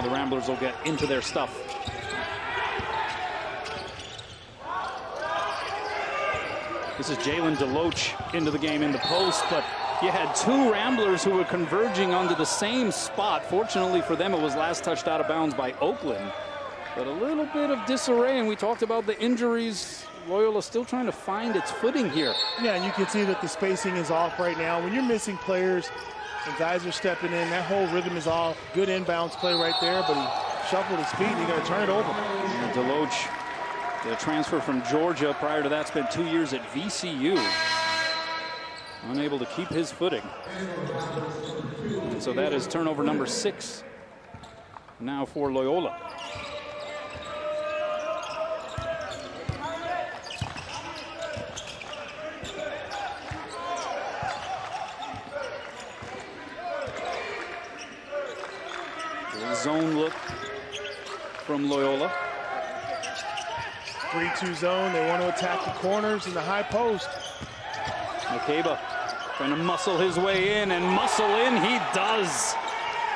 the Ramblers will get into their stuff. This is Jalen DeLoach into the game in the post, but you had two Ramblers who were converging onto the same spot. Fortunately for them, it was last touched out of bounds by Oakland. But a little bit of disarray, and we talked about the injuries. Loyola still trying to find its footing here. Yeah, and you can see that the spacing is off right now. When you're missing players and guys are stepping in, that whole rhythm is off. Good inbounds play right there, but he shuffled his feet and he's going to turn it over. And DeLoach, the transfer from Georgia. Prior to that, spent 2 years at VCU. Unable to keep his footing. And so that is turnover number 6 now for Loyola. Zone look from Loyola. 3-2 zone. They want to attack the corners and the high post. Makeba trying to muscle his way in, and muscle in he does.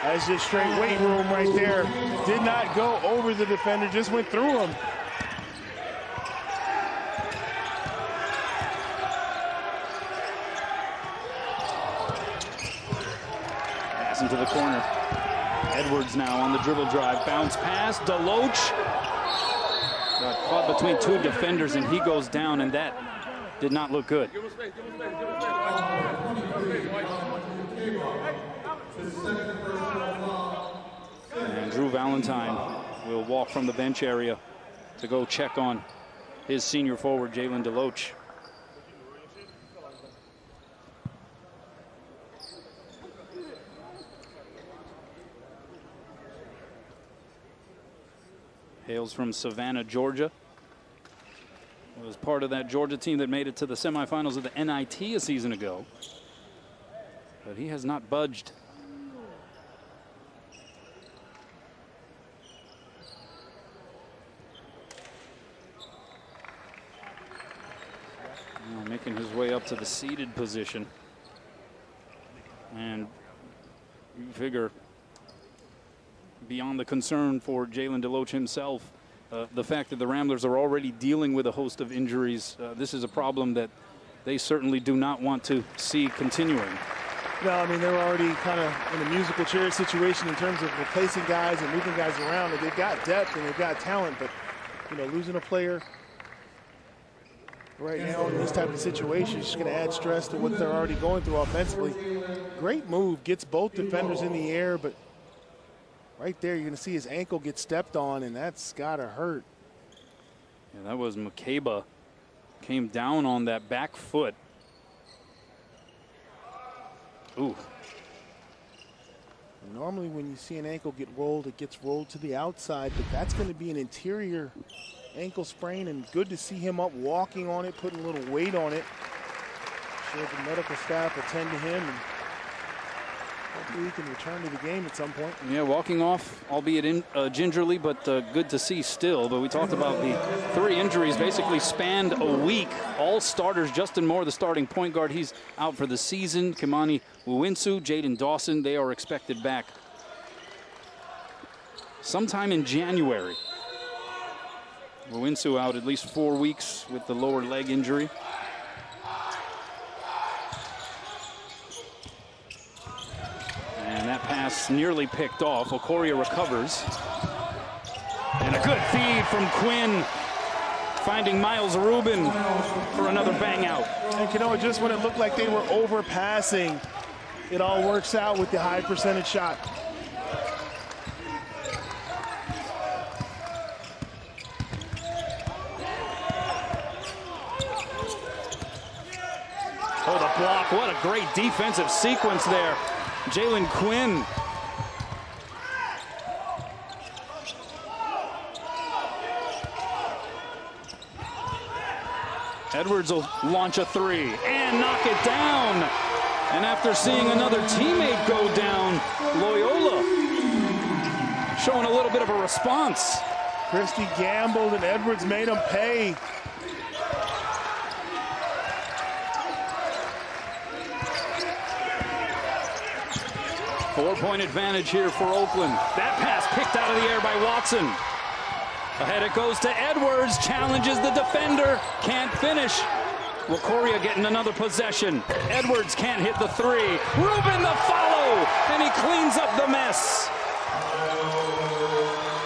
That's just straight weight room right there. Did not go over the defender, just went through him. Pass into the corner. Edwards now on the dribble drive. Bounce pass. DeLoach got caught between two defenders, and he goes down, and that did not look good. And Drew Valentine will walk from the bench area to go check on his senior forward, Jalen DeLoach. Hails from Savannah, Georgia. Was part of that Georgia team that made it to the semifinals of the NIT a season ago. But he has not budged. Now making his way up to the seated position. And you figure, beyond the concern for Jalen DeLoach himself, the fact that the Ramblers are already dealing with a host of injuries, this is a problem that they certainly do not want to see continuing. No, I mean, they're already kind of in a musical chair situation in terms of replacing guys and moving guys around. And they've got depth and they've got talent, but, you know, losing a player right now in this type of situation is just going to add stress to what they're already going through offensively. Great move, gets both defenders in the air, but right there, you're going to see his ankle get stepped on, and that's got to hurt. Yeah, that was Makeba. Came down on that back foot. Ooh. Normally, when you see an ankle get rolled, it gets rolled to the outside, but that's going to be an interior ankle sprain, and good to see him up walking on it, putting a little weight on it. Sure, the medical staff attend to him, and hopefully he can return to the game at some point. Yeah, walking off, albeit gingerly, but good to see still. But we talked about the 3 injuries basically spanned a week. All starters. Justin Moore, the starting point guard, he's out for the season. Kimani Wuinsu, Jaden Dawson, they are expected back sometime in January. Wuinsu out at least 4 weeks with the lower leg injury. And that pass nearly picked off. Okoria recovers. And a good feed from Quinn, finding Miles Rubin for another bang out. And you know, just when it looked like they were overpassing, it all works out with the high percentage shot. Oh, the block. What a great defensive sequence there. Jalen Quinn. Edwards will launch a 3 and knock it down. And after seeing another teammate go down, Loyola showing a little bit of a response. Christie gambled and Edwards made him pay. 4-point advantage here for Oakland. That pass picked out of the air by Watson. Ahead it goes to Edwards, challenges the defender, can't finish. Wakoria getting another possession. Edwards can't hit the three. Rubin the follow, and he cleans up the mess.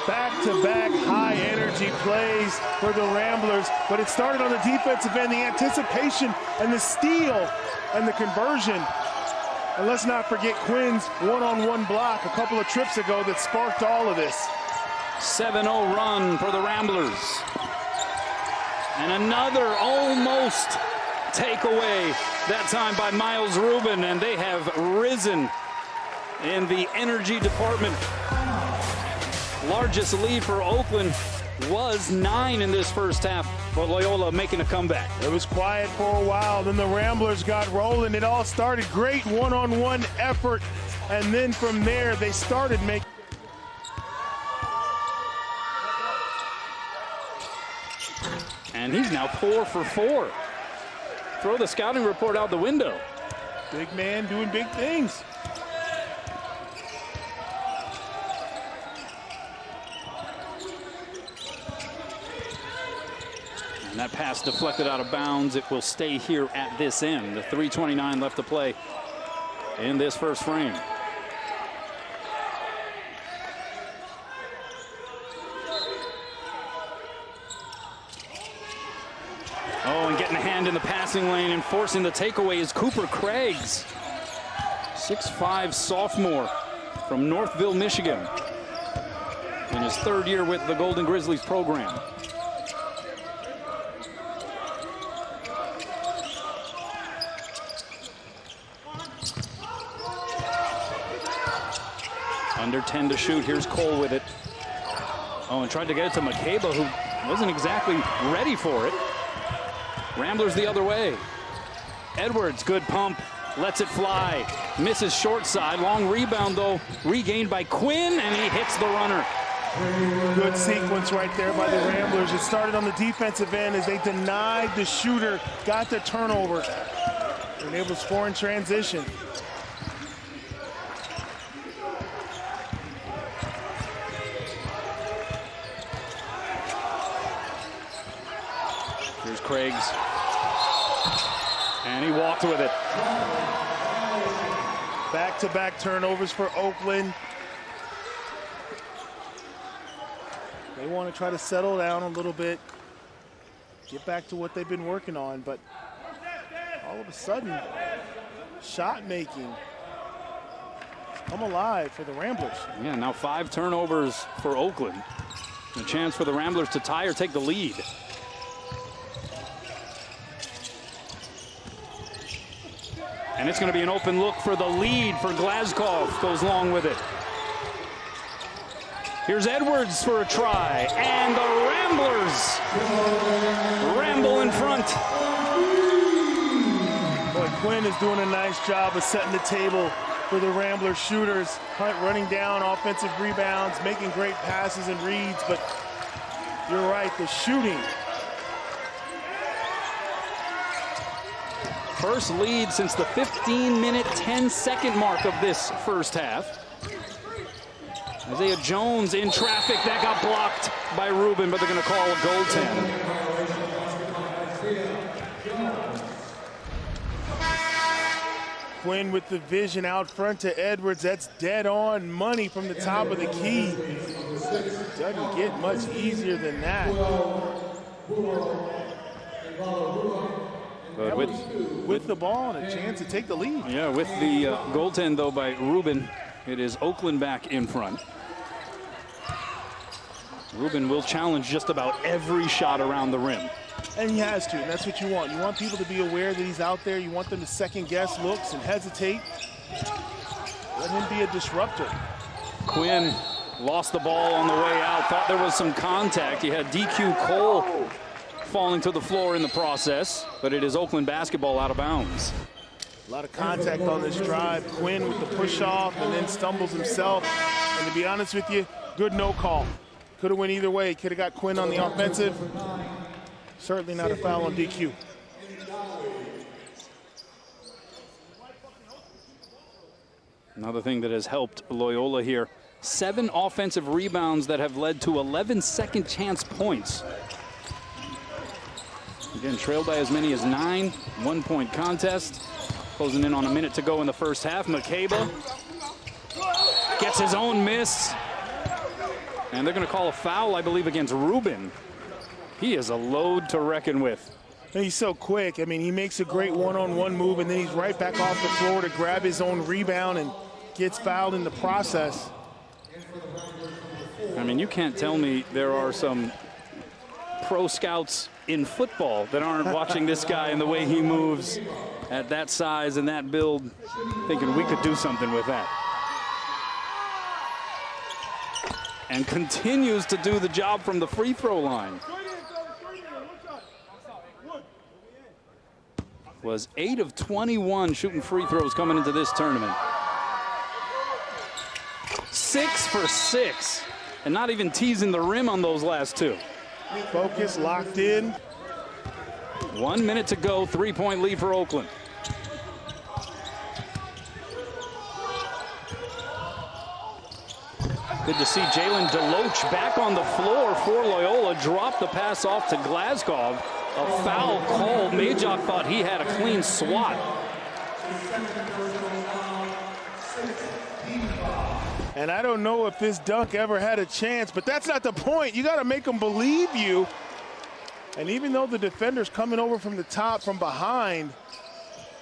Back-to-back high-energy plays for the Ramblers, but it started on the defensive end, the anticipation and the steal and the conversion. And let's not forget Quinn's one-on-one block a couple of trips ago that sparked all of this. 7-0 run for the Ramblers. And another almost takeaway, that time by Miles Rubin, and they have risen in the energy department. Largest lead for Oakland was 9 in this first half, but Loyola making a comeback. It was quiet for a while, then the Ramblers got rolling. It all started great one-on-one effort, and then from there they started making. And he's now 4 for 4. Throw the scouting report out the window. Big man doing big things. And that pass deflected out of bounds. It will stay here at this end. The 3:29 left to play in this first frame. Oh, and getting a hand in the passing lane and forcing the takeaway is Cooper Craigs. 6'5" sophomore from Northville, Michigan. In his third year with the Golden Grizzlies program. Under 10 to shoot. Here's Cole with it. Oh, and tried to get it to McCabe, who wasn't exactly ready for it. Ramblers the other way. Edwards, good pump, lets it fly. Misses short side. Long rebound, though, regained by Quinn, and he hits the runner. Good sequence right there by the Ramblers. It started on the defensive end as they denied the shooter, got the turnover, and able to score in transition. Here's Craigs. And he walked with it. Back-to-back turnovers for Oakland. They want to try to settle down a little bit, get back to what they've been working on, but all of a sudden, shot making has come alive for the Ramblers. Yeah, now 5 turnovers for Oakland. A chance for the Ramblers to tie or take the lead. And it's going to be an open look for the lead for Glasgow. Goes long with it. Here's Edwards for a try. And the Ramblers ramble in front. Boy, Quinn is doing a nice job of setting the table for the Rambler shooters. Hunt running down offensive rebounds, making great passes and reads, but you're right, the shooting. First lead since the 15-minute, 10-second mark of this first half. Isaiah Jones in traffic. That got blocked by Rubin, but they're going to call a goaltend. Quinn with the vision out front to Edwards. That's dead on money from the top of the key. Doesn't get much easier than that. But with the ball and a chance to take the lead. Yeah, with the goaltend, though, by Rubin, it is Oakland back in front. Rubin will challenge just about every shot around the rim. And he has to, and that's what you want. You want people to be aware that he's out there. You want them to second-guess looks and hesitate. Let him be a disruptor. Quinn lost the ball on the way out. Thought there was some contact. He had DQ Cole falling to the floor in the process, but it is Oakland basketball out of bounds. A lot of contact on this drive. Quinn with the push-off and then stumbles himself. And to be honest with you, good no call. Could have went either way. Could have got Quinn on the offensive. Certainly not a foul on DQ. Another thing that has helped Loyola here, 7 offensive rebounds that have led to 11 second chance points. Again, trailed by as many as 9, 1-point contest. Closing in on a minute to go in the first half. Makeba gets his own miss. And they're going to call a foul, I believe, against Rubin. He is a load to reckon with. He's so quick. I mean, he makes a great one-on-one move, and then he's right back off the floor to grab his own rebound and gets fouled in the process. I mean, you can't tell me there are some pro scouts in football that aren't watching this guy and the way he moves at that size and that build, thinking we could do something with that. And continues to do the job from the free throw line. Was 8 of 21 shooting free throws coming into this tournament. 6 for 6, and not even teasing the rim on those last 2. Focus, locked in. 1 minute to go, 3-point lead for Oakland. Good to see Jalen Deloach back on the floor for Loyola. Dropped the pass off to Glasgow. A foul called. Majok thought he had a clean swat. And I don't know if this dunk ever had a chance, but that's not the point. You got to make them believe you. And even though the defender's coming over from the top, from behind,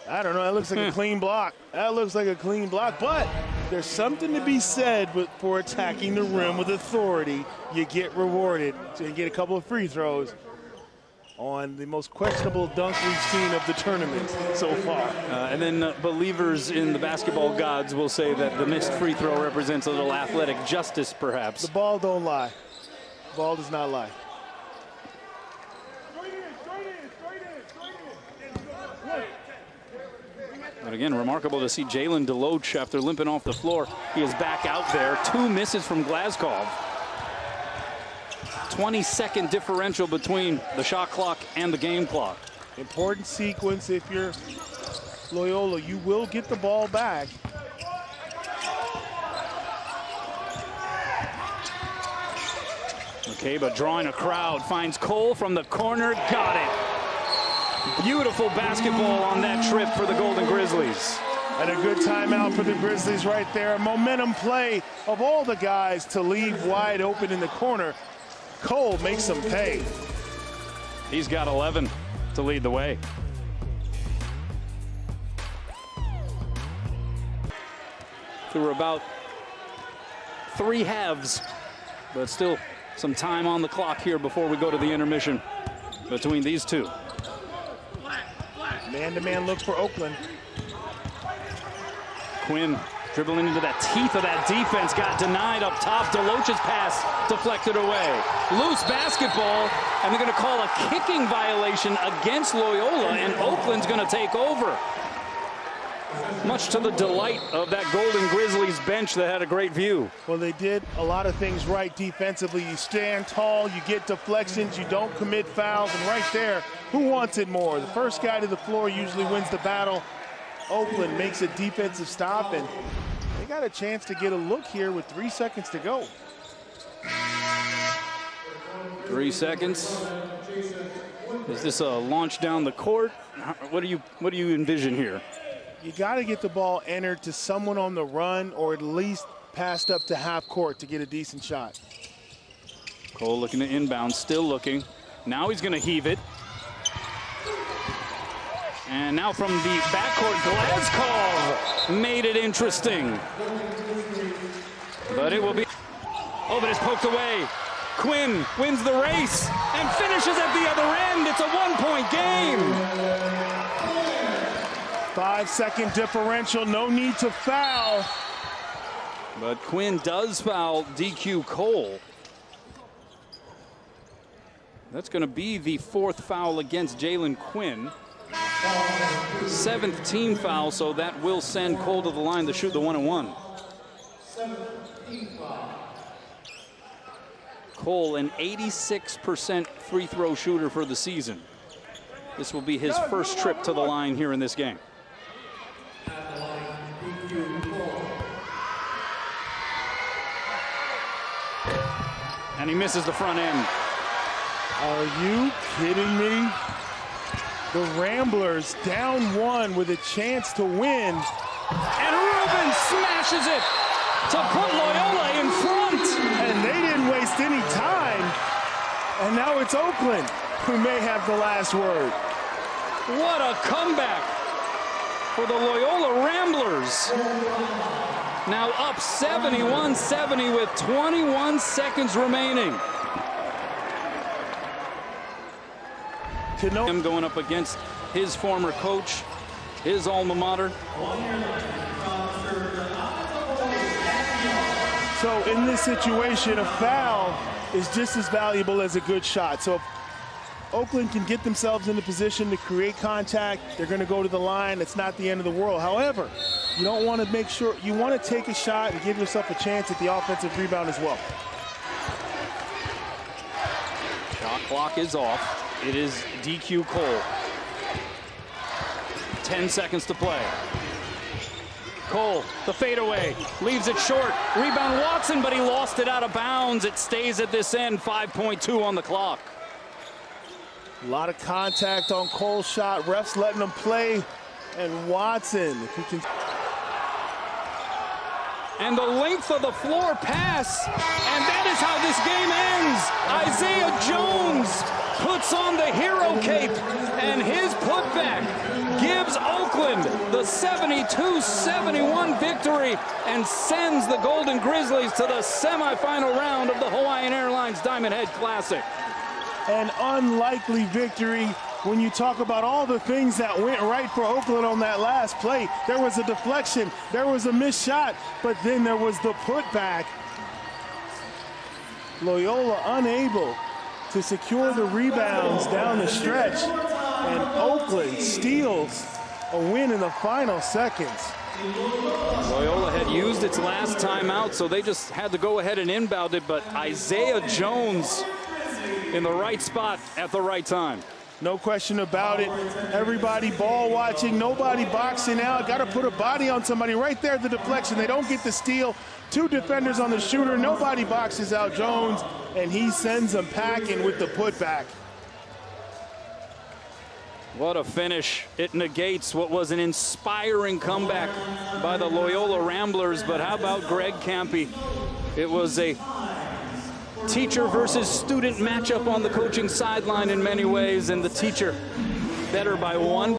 I don't know, that looks like a clean block. That looks like a clean block, but there's something to be said for attacking the rim with authority. You get rewarded. So you get a couple of free throws on the most questionable dunk we've seen of the tournament so far. And then believers in the basketball gods will say that the missed free throw represents a little athletic justice, perhaps. The ball don't lie. The ball does not lie. But again, remarkable to see Jalen Deloach after limping off the floor. He is back out there. 2 misses from Glasgow. 20-second differential between the shot clock and the game clock. Important sequence if you're Loyola. You will get the ball back. Makeba drawing a crowd, finds Cole from the corner, got it. Beautiful basketball on that trip for the Golden Grizzlies. And a good timeout for the Grizzlies right there. A momentum play of all the guys to leave wide open in the corner. Cole makes them pay. He's got 11 to lead the way. Through about 3 halves, but still some time on the clock here before we go to the intermission between these two. Man-to-man look for Oakland. Quinn dribbling into the teeth of that defense, got denied up top. Deloach's pass deflected away. Loose basketball, and they're going to call a kicking violation against Loyola, and Oakland's going to take over. Much to the delight of that Golden Grizzlies bench that had a great view. Well, they did a lot of things right defensively. You stand tall, you get deflections, you don't commit fouls, and right there, who wants it more? The first guy to the floor usually wins the battle. Oakland makes a defensive stop, and they got a chance to get a look here with 3 seconds to go. 3 seconds. Is this a launch down the court? What do you envision here? You got to get the ball entered to someone on the run, or at least passed up to half court to get a decent shot. Cole looking to inbound, still looking. Now he's going to heave it. And now from the backcourt, Glasgow made it interesting. But it will be, oh, but it's poked away. Quinn wins the race and finishes at the other end. It's a 1-point game. 5-second differential, no need to foul. But Quinn does foul DQ Cole. That's going to be the 4th foul against Jalen Quinn. 7th team foul, so that will send Cole to the line to shoot the 1-and-1. Cole, an 86% free throw shooter for the season. This will be his first trip to the line here in this game. And he misses the front end. Are you kidding me? The Ramblers down one with a chance to win. And Rubin smashes it to put Loyola in front. And they didn't waste any time. And now it's Oakland who may have the last word. What a comeback for the Loyola Ramblers. Now up 71-70 with 21 seconds remaining. Him going up against his former coach, his alma mater. So in this situation, a foul is just as valuable as a good shot. So if Oakland can get themselves in a position to create contact, they're going to go to the line. It's not the end of the world. However, you don't want to make sure, you want to take a shot and give yourself a chance at the offensive rebound as well. Shot clock is off. It is DQ Cole. 10 seconds to play. Cole, the fadeaway, leaves it short. Rebound Watson, but he lost it out of bounds. It stays at this end, 5.2 on the clock. A lot of contact on Cole's shot. Refs letting him play. And Watson, if he can. And the length of the floor pass. And that is how this game ends. Isaiah Jones puts on the hero cape. And his putback gives Oakland the 72-71 victory and sends the Golden Grizzlies to the semifinal round of the Hawaiian Airlines Diamond Head Classic. An unlikely victory when you talk about all the things that went right for Oakland on that last play. There was a deflection, there was a missed shot, but then there was the putback. Loyola unable to secure the rebounds down the stretch, and Oakland steals a win in the final seconds. Loyola had used its last timeout, so they just had to go ahead and inbound it, but Isaiah Jones in the right spot at the right time. No question about it. Everybody ball watching, nobody boxing out. Got to put a body on somebody right there at the deflection. They don't get the steal. Two defenders on the shooter. Nobody boxes out Jones, and he sends them packing with the putback. What a finish. It negates what was an inspiring comeback by the Loyola Ramblers, but how about Greg Campy? It was a teacher versus student matchup on the coaching sideline in many ways, and the teacher better by 1